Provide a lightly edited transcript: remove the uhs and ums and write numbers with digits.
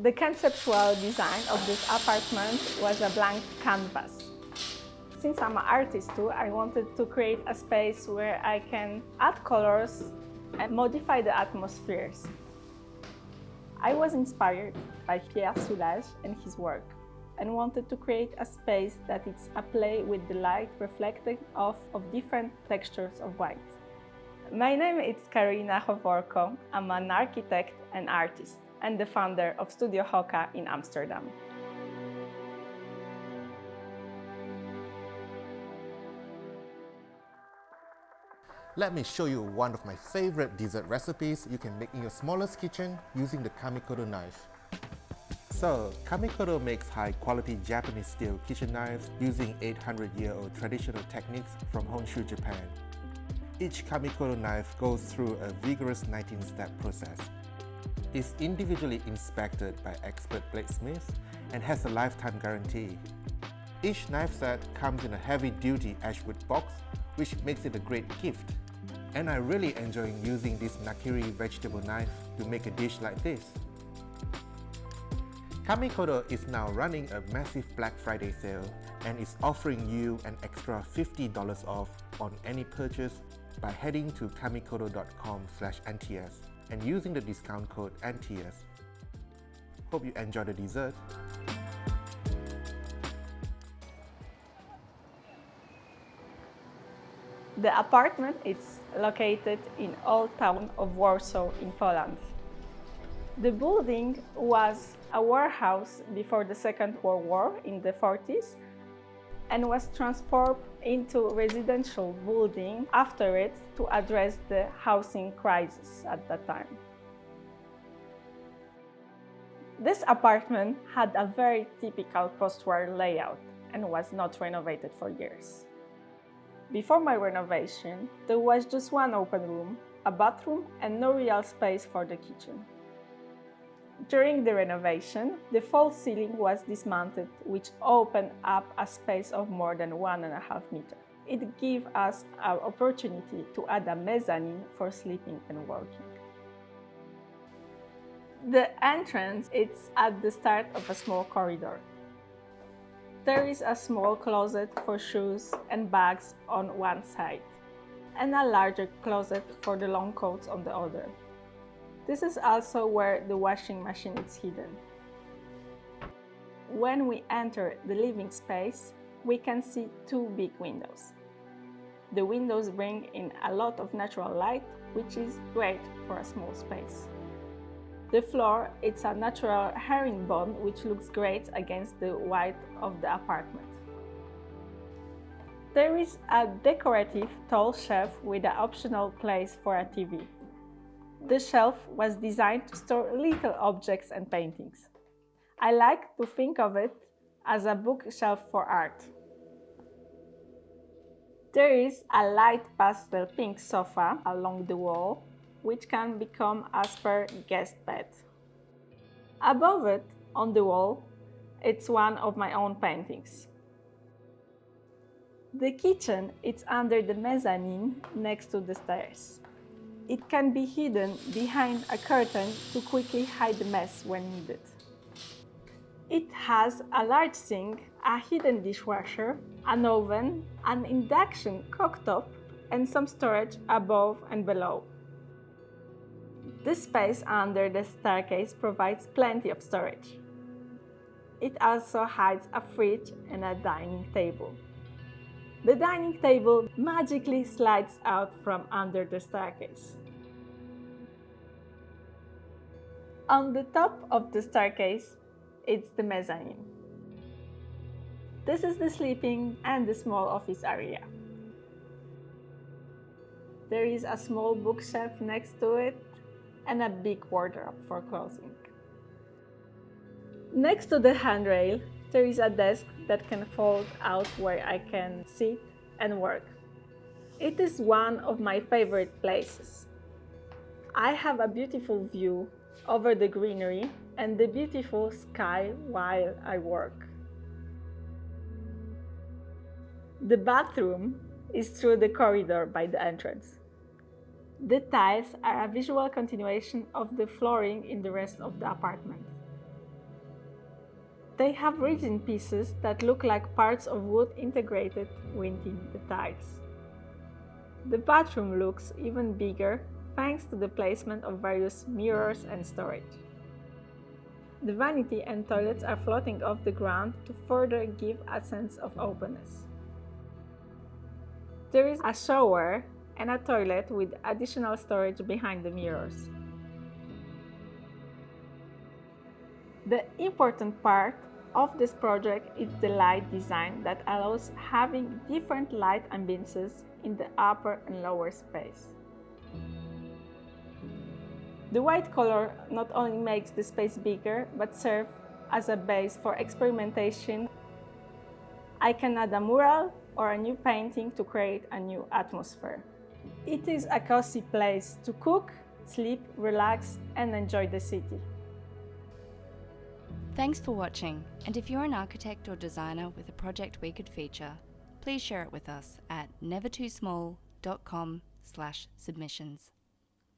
The conceptual design of this apartment was a blank canvas. Since I'm an artist too, I wanted to create a space where I can add colors and modify the atmospheres. I was inspired by Pierre Soulages and his work, and wanted to create a space that is a play with the light reflecting off of different textures of white. My name is Karolina Howorko. I'm an architect and artist, and the founder of Studio Hoka in Amsterdam. Let me show you one of my favorite dessert recipes you can make in your smallest kitchen using the kamikodo knife. So, kamikodo makes high-quality Japanese steel kitchen knives using 800-year-old traditional techniques from Honshu, Japan. Each kamikodo knife goes through a vigorous 19-step process. It's individually inspected by expert bladesmiths and has a lifetime guarantee. Each knife set comes in a heavy-duty ashwood box, which makes it a great gift. And I really enjoy using this nakiri vegetable knife to make a dish like this. Kamikodo is now running a massive Black Friday sale and is offering you an extra $50 off on any purchase by heading to kamikodo.com/NTS and using the discount code NTS. Hope you enjoy the dessert. The apartment is located in Old Town of Warsaw in Poland. The building was a warehouse before the Second World War in the 40s and was transformed into a residential building after it to address the housing crisis at that time. This apartment had a very typical post-war layout and was not renovated for years. Before my renovation, there was just one open room, a bathroom, and no real space for the kitchen. During the renovation, the false ceiling was dismantled, which opened up a space of more than 1.5 meters. It gave us an opportunity to add a mezzanine for sleeping and working. The entrance is at the start of a small corridor. There is a small closet for shoes and bags on one side, and a larger closet for the long coats on the other. This is also where the washing machine is hidden. When we enter the living space, we can see two big windows. The windows bring in a lot of natural light, which is great for a small space. The floor is a natural herringbone, which looks great against the white of the apartment. There is a decorative tall shelf with an optional place for a TV. The shelf was designed to store little objects and paintings. I like to think of it as a bookshelf for art. There is a light pastel pink sofa along the wall, which can become a spare guest bed. Above it, on the wall, it's one of my own paintings. The kitchen is under the mezzanine next to the stairs. It can be hidden behind a curtain to quickly hide the mess when needed. It has a large sink, a hidden dishwasher, an oven, an induction cooktop, and some storage above and below. The space under the staircase provides plenty of storage. It also hides a fridge and a dining table. The dining table magically slides out from under the staircase. On the top of the staircase, it's the mezzanine. This is the sleeping and the small office area. There is a small bookshelf next to it and a big wardrobe for clothing. Next to the handrail, there is a desk that can fold out where I can sit and work. It is one of my favorite places. I have a beautiful view over the greenery and the beautiful sky while I work. The bathroom is through the corridor by the entrance. The tiles are a visual continuation of the flooring in the rest of the apartment. They have resin pieces that look like parts of wood integrated within the tiles. The bathroom looks even bigger thanks to the placement of various mirrors and storage. The vanity and toilets are floating off the ground to further give a sense of openness. There is a shower and a toilet with additional storage behind the mirrors. The important part of this project is the light design that allows having different light ambiances in the upper and lower space. The white color not only makes the space bigger, but serves as a base for experimentation. I can add a mural or a new painting to create a new atmosphere. It is a cozy place to cook, sleep, relax, and enjoy the city. Thanks for watching, and if you're an architect or designer with a project we could feature, please share it with us at nevertoosmall.com/submissions.